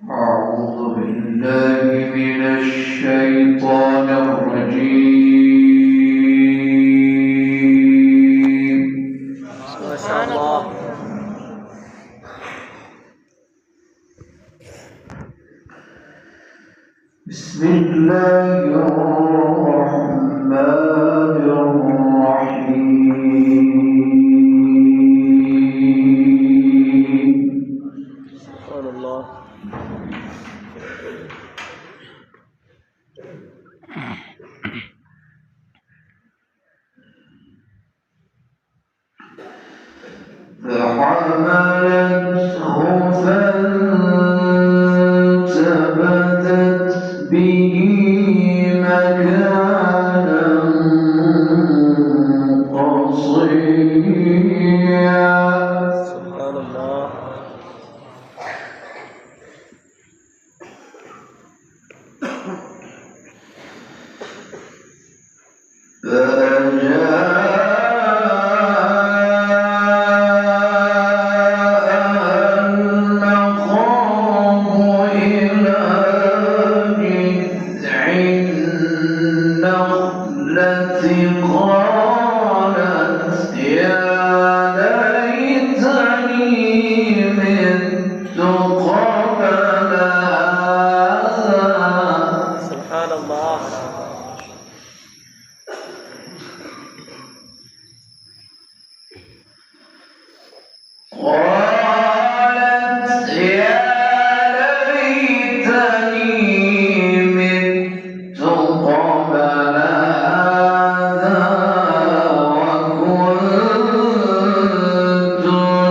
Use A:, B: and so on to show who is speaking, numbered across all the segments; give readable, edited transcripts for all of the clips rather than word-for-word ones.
A: أعوذ بالله من الشيطان الرجيم.
B: سبحان الله.
A: بسم الله الرحمن الرحيم.
B: سبحان الله.
A: فحملته فانتبذت به مكانا قصيا.
B: سبحان الله. سبحان الله.
A: قالت يا ليتني مت قبل هذا وكنت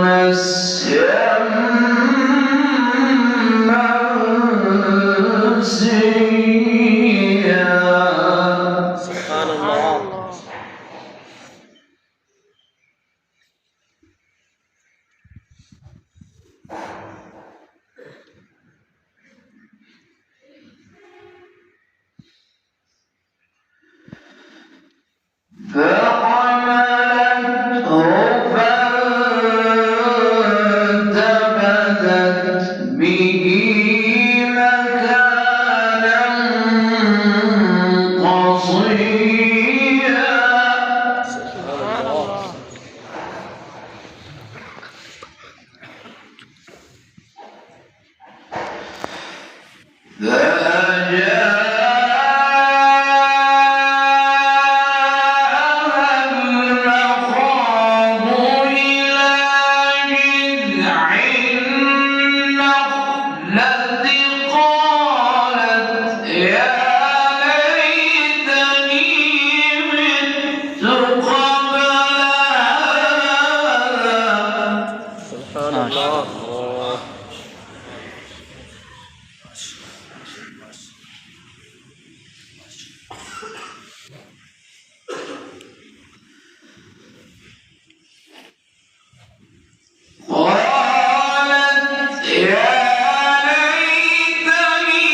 A: نسيا منسيا.
B: سبحان الله.
A: فحملته فانتبذت به مكانا قصيا.
B: سبحان الله. سبحان الله.
A: قالت يا ليتني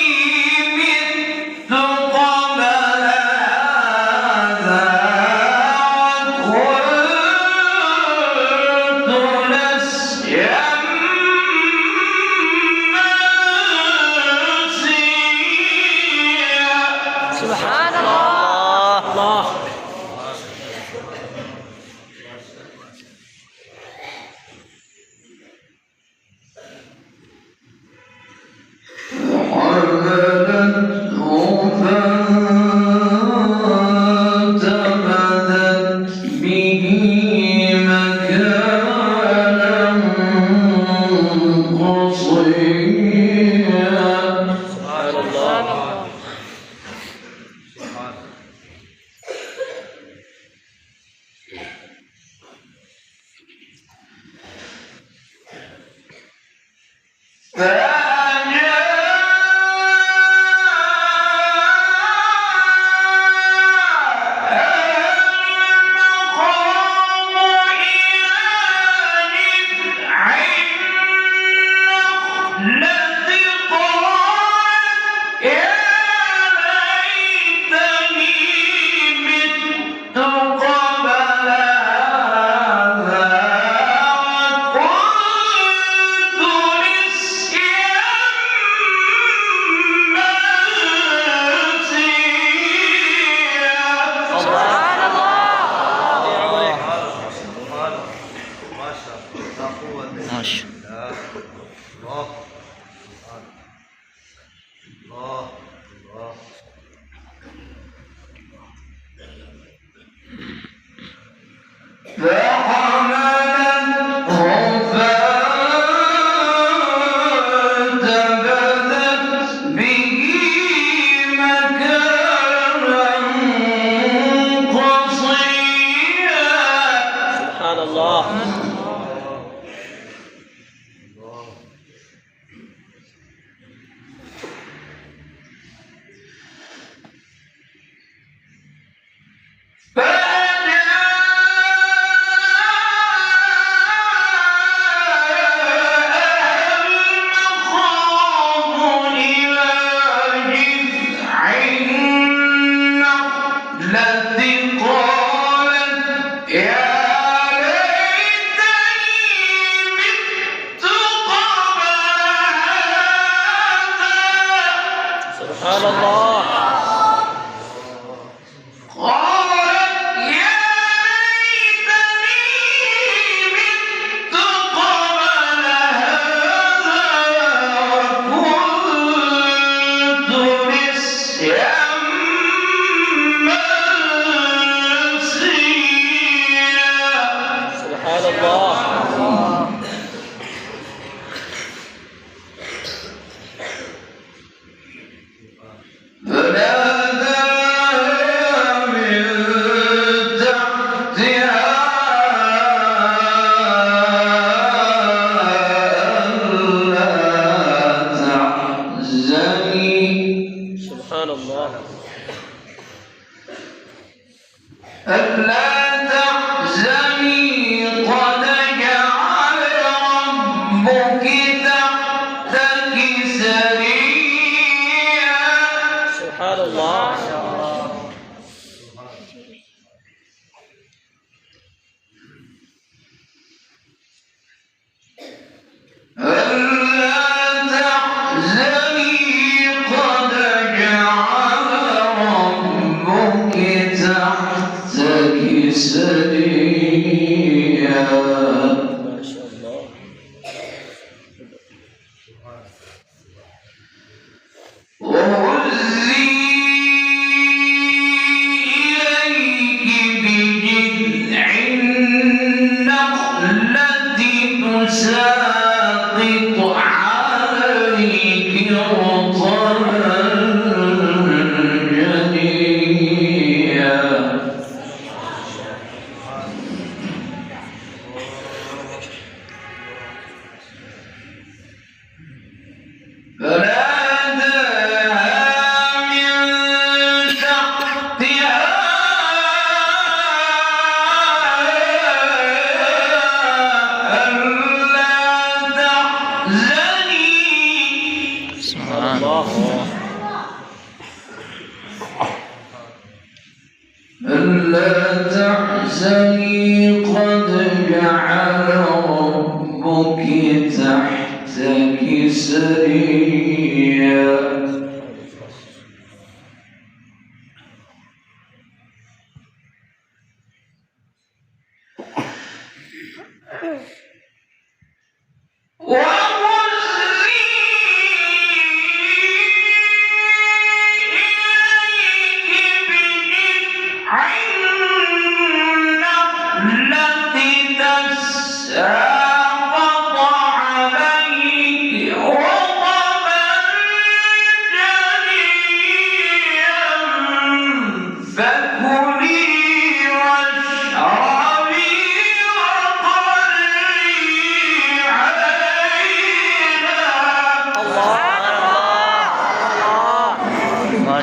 A: مت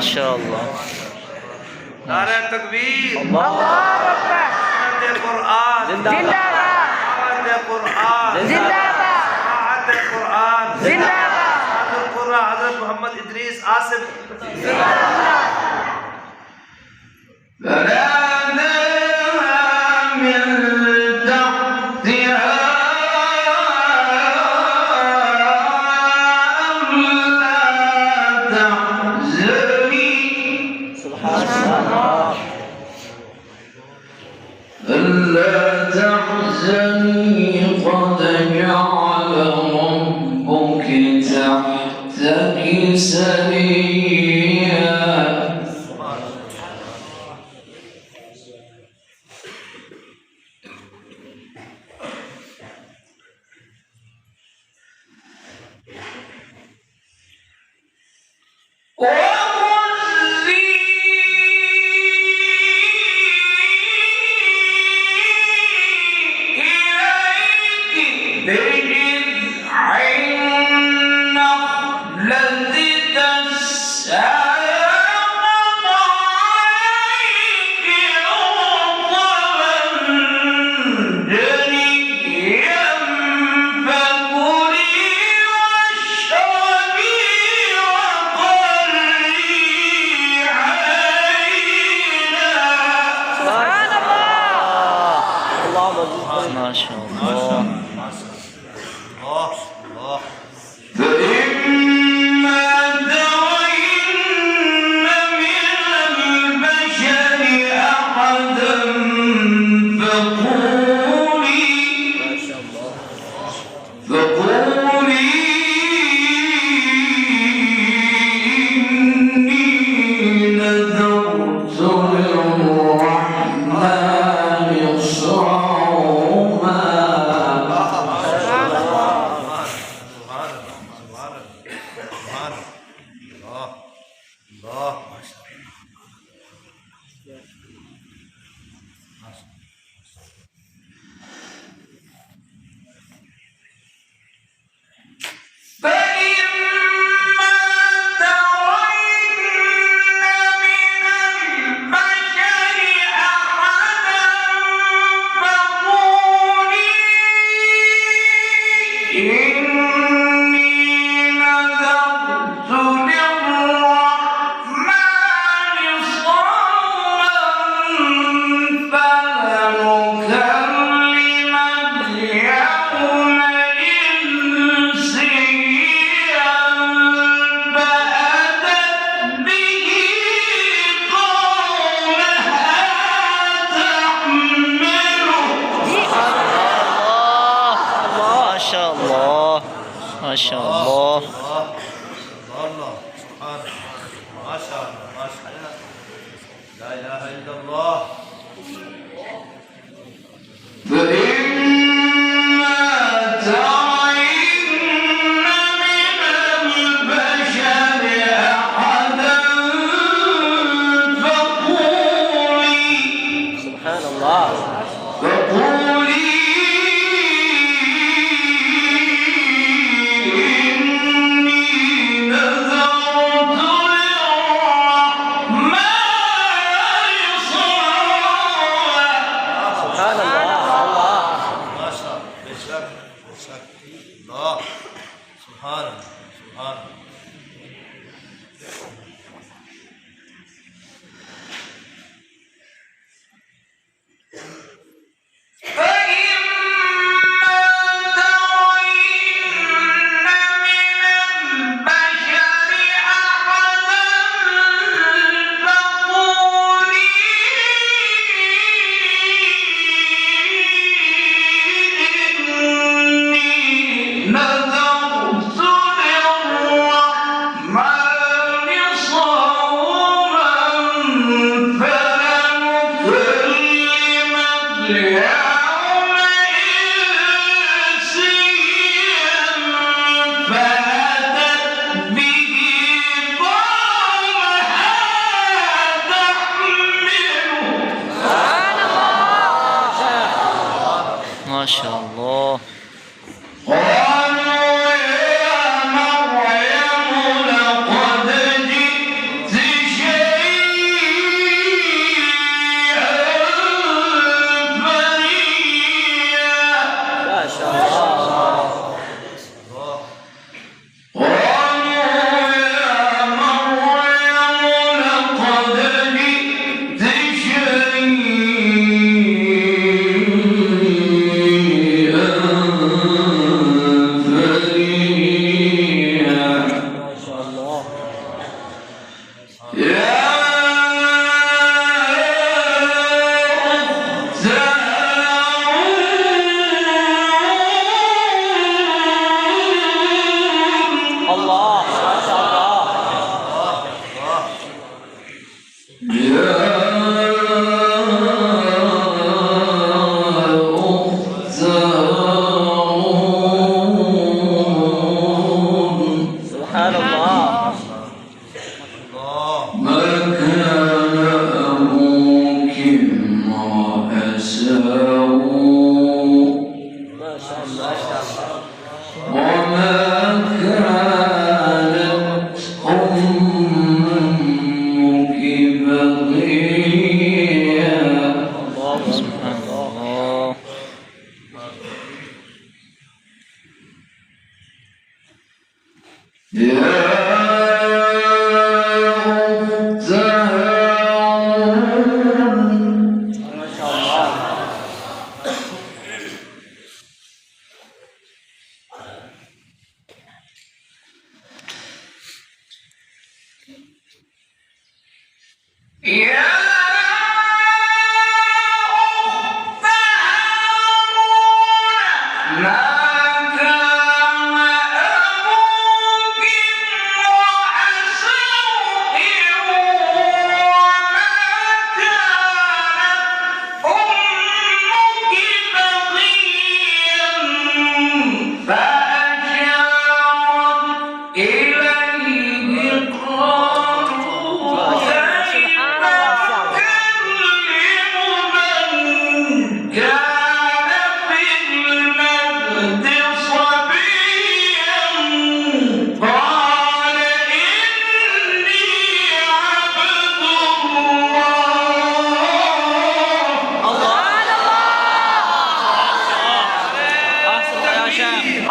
C: ما شاء الله.
D: نعرہ تکبیر،
E: اللہ اکبر،
D: آیت قرآن
E: زندہ باد،
D: آیت قرآن
E: زندہ باد،
D: آیت قرآن
E: زندہ باد،
D: حضرت قرآن حضرت محمد ادریس آصف
A: ألا تحزني قد جعل ربك تحتك سريا وهزي إليك بجذع النخلة تساقط عليك رطبا جنيا فكلي واشربي وقري عينا.
E: سبحان الله.
B: اللهم زد
C: ما شاء الله.
A: فإما ترين من البشر أحدا فقولي إني نذرت للرحمن صوما. فإما ترين من البشر أحدا فقولي إني نذرت للرحمن صوما فلن أكلم اليوم إنسيا فأتت به قومها تحمله.
C: ما شاء الله. ما شاء الله.
D: ما شاء الله ما شاء الله لا اله الا الله.
A: فإما ترين من البشر أحدا فقولي
B: سبحان الله.
A: إني نذرت للرحمن صوما أمك بغيا
C: سبحان الله.
A: يا أخت هارون
B: ما شاء الله.
A: يا أخت هارون ما كان أبوك امرأ سوء وما كانت أمك بغيا فأشارت إليه قالوا كيف نكلم من كان في المهد صبيا قال إني عبد الله
C: أحسن يا شيخ.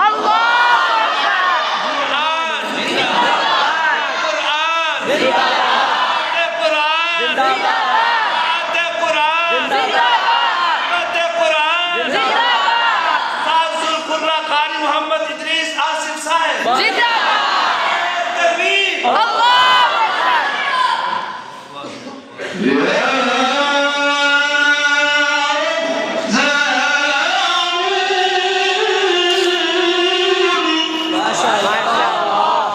D: मोहम्मद इद्रीस आसिफ साहब
B: ما شاء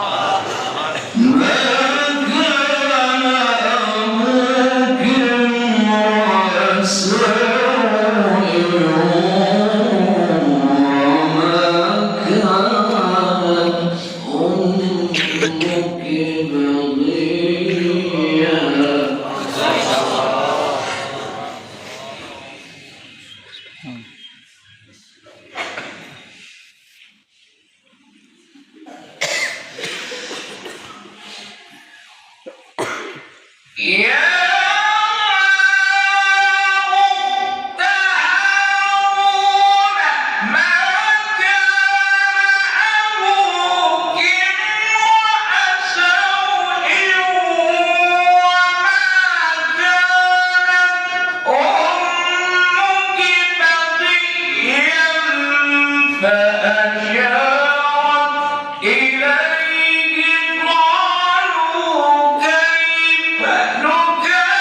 A: يا أخت هارون ما كان أبوك امرأ سوء وما كانت أمك بغيا فأشارت إليه قالوا كيف نكلم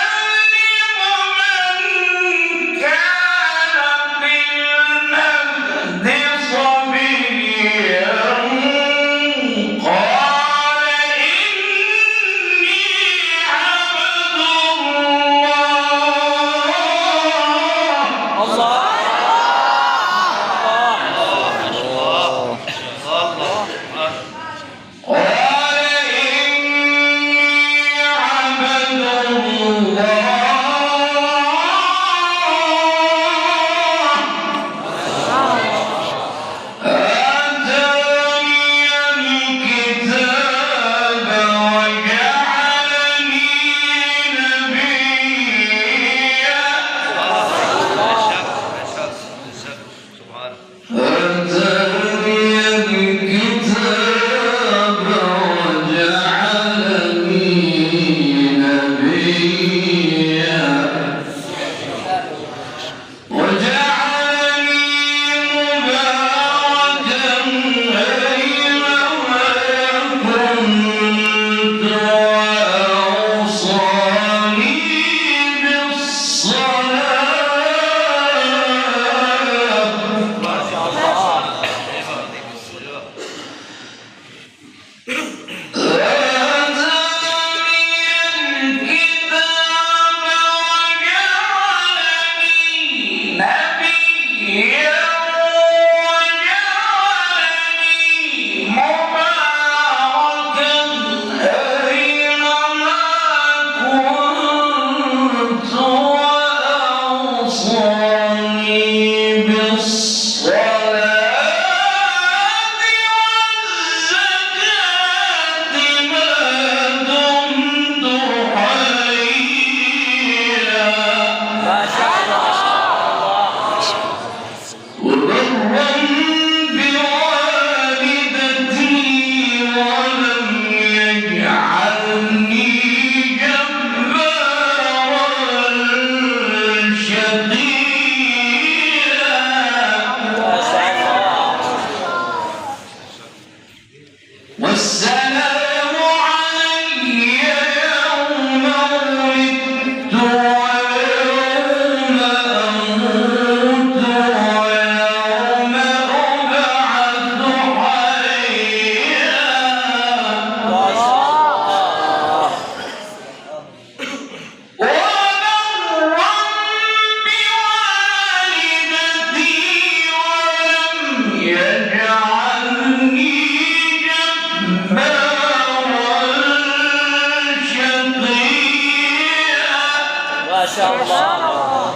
B: شاء الله.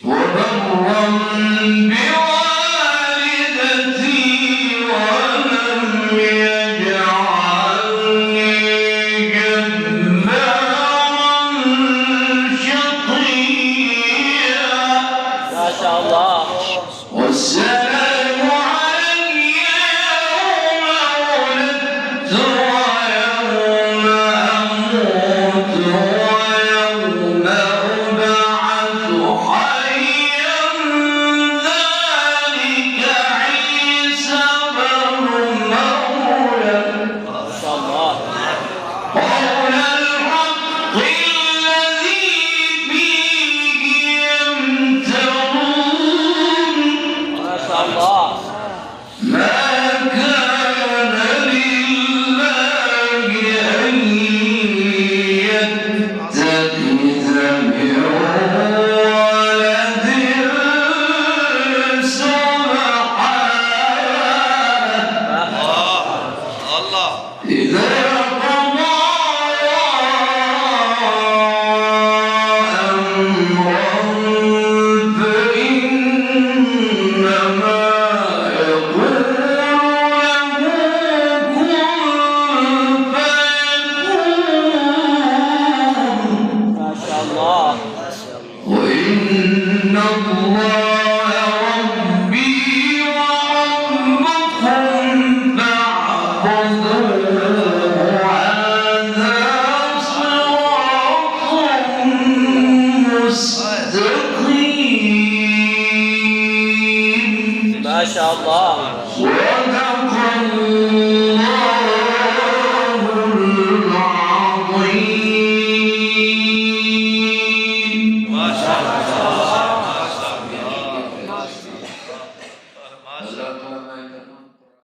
A: وبرا بوالدتي ولم يجعلني جبارا شقيا
B: ما شاء الله.
A: والسلام علي يوم ولدت ويوم أموت ويوم أبعث حيا ذلك عيسى بن مريم
B: ما شاء الله.
A: قول الحق الذي فيه يمترون
B: ما شاء الله.
A: ما كان لله أن يتخذ من ولد سبحانه
D: الله
A: إذا